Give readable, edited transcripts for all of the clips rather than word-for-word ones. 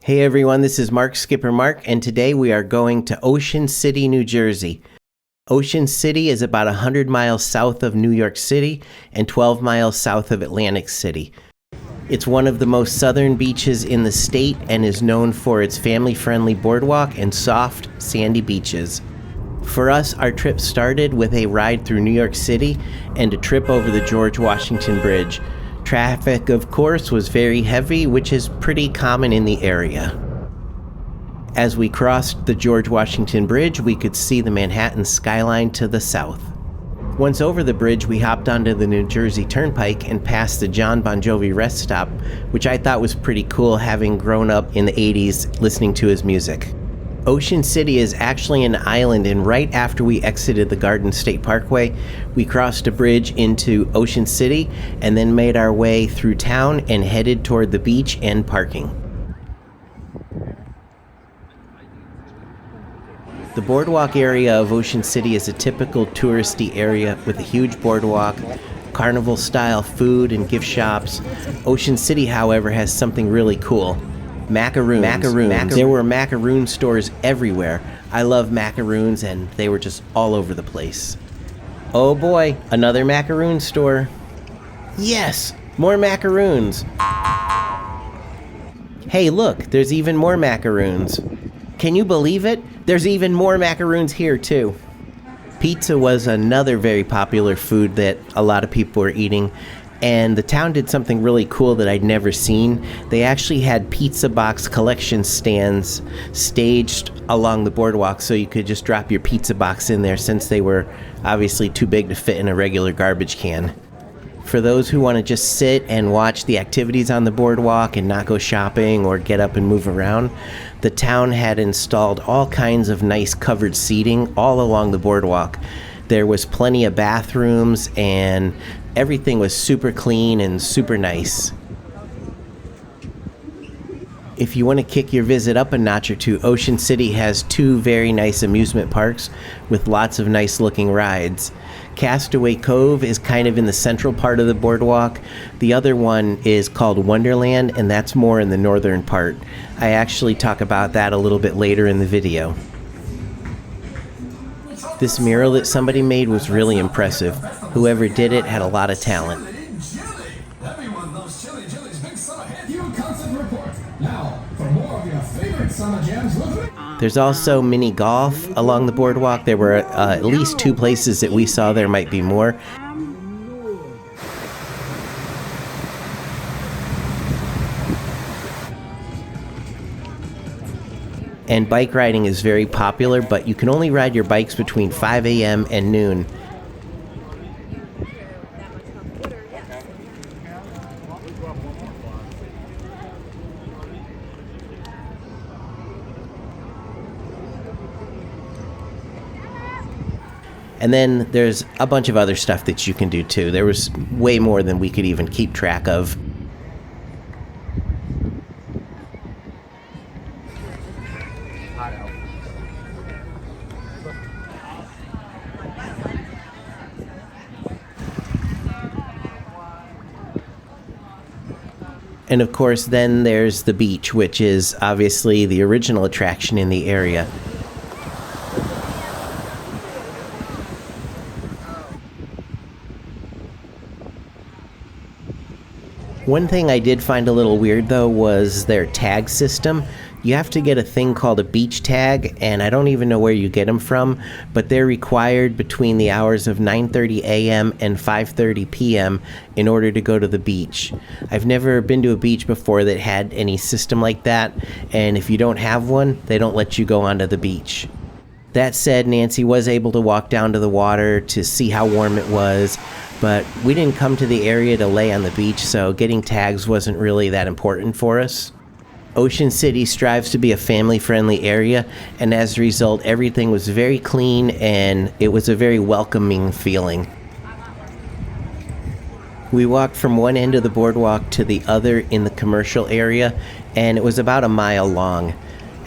Hey everyone, this is Skipper Mark, and today we are going to Ocean City, New Jersey. Ocean City is about 100 miles south of New York City and 12 miles south of Atlantic City. It's one of the most southern beaches in the state and is known for its family-friendly boardwalk and soft, sandy beaches. For us, our trip started with a ride through New York City and a trip over the George Washington Bridge. Traffic, of course, was very heavy, which is pretty common in the area. As we crossed the George Washington Bridge, we could see the Manhattan skyline to the south. Once over the bridge, we hopped onto the New Jersey Turnpike and passed the John Bon Jovi rest stop, which I thought was pretty cool, having grown up in the 80s listening to his music. Ocean City is actually an island, and right after we exited the Garden State Parkway, we crossed a bridge into Ocean City and then made our way through town and headed toward the beach and parking. The boardwalk area of Ocean City is a typical touristy area with a huge boardwalk, carnival-style food and gift shops. Ocean City, however, has something really cool. Macaroons. There were macaroon stores everywhere. I love macaroons, and they were just all over the place. Oh boy, another macaroon store. Yes, more macaroons. Hey look, there's even more macaroons. Can you believe it? There's even more macaroons here too. Pizza was another very popular food that a lot of people were eating. And the town did something really cool that I'd never seen. They actually had pizza box collection stands staged along the boardwalk so you could just drop your pizza box in there, since they were obviously too big to fit in a regular garbage can. For those who want to just sit and watch the activities on the boardwalk and not go shopping or get up and move around, the town had installed all kinds of nice covered seating all along the boardwalk. There was plenty of bathrooms, and everything was super clean and super nice. If you want to kick your visit up a notch or two, Ocean City has two very nice amusement parks with lots of nice looking rides. Castaway Cove is kind of in the central part of the boardwalk. The other one is called Wonderland, and that's more in the northern part. I actually talk about that a little bit later in the video. This mural that somebody made was really impressive. Whoever did it had a lot of talent. Everyone loves chili. Chili's big summer hit. You concert report. Now, for more of your favorite summer jams, There's also mini golf along the boardwalk. There were at least two places that we saw. There might be more. And bike riding is very popular, but you can only ride your bikes between 5 a.m. and noon. And then there's a bunch of other stuff that you can do too. There was way more than we could even keep track of. And of course, then there's the beach, which is obviously the original attraction in the area. One thing I did find a little weird, though, was their tag system. You have to get a thing called a beach tag, and I don't even know where you get them from, but they're required between the hours of 9:30 a.m. and 5:30 p.m. in order to go to the beach. I've never been to a beach before that had any system like that, and if you don't have one, they don't let you go onto the beach. That said, Nancy was able to walk down to the water to see how warm it was, but we didn't come to the area to lay on the beach, so getting tags wasn't really that important for us. Ocean City strives to be a family-friendly area, and as a result, everything was very clean and it was a very welcoming feeling. We walked from one end of the boardwalk to the other in the commercial area, and it was about a mile long.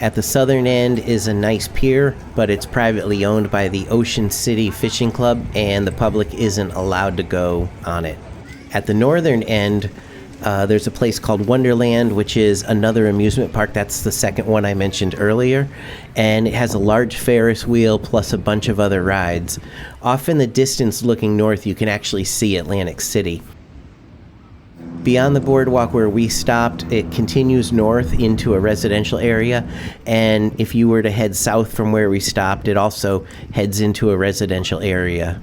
At the southern end is a nice pier, but it's privately owned by the Ocean City Fishing Club, and the public isn't allowed to go on it. At the northern end, There's a place called Wonderland, which is another amusement park. That's the second one I mentioned earlier. And it has a large Ferris wheel plus a bunch of other rides. Off in the distance looking north, you can actually see Atlantic City. Beyond the boardwalk where we stopped, it continues north into a residential area. And if you were to head south from where we stopped, it also heads into a residential area.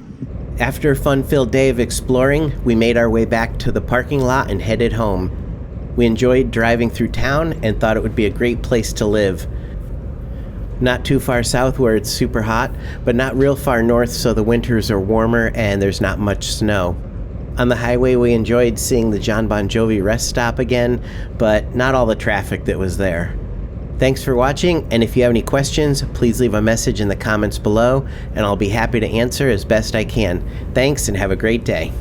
After a fun-filled day of exploring, we made our way back to the parking lot and headed home. We enjoyed driving through town and thought it would be a great place to live. Not too far south where it's super hot, but not real far north so the winters are warmer and there's not much snow. On the highway, we enjoyed seeing the John Bon Jovi rest stop again, but not all the traffic that was there. Thanks for watching, and if you have any questions, please leave a message in the comments below, and I'll be happy to answer as best I can. Thanks, and have a great day.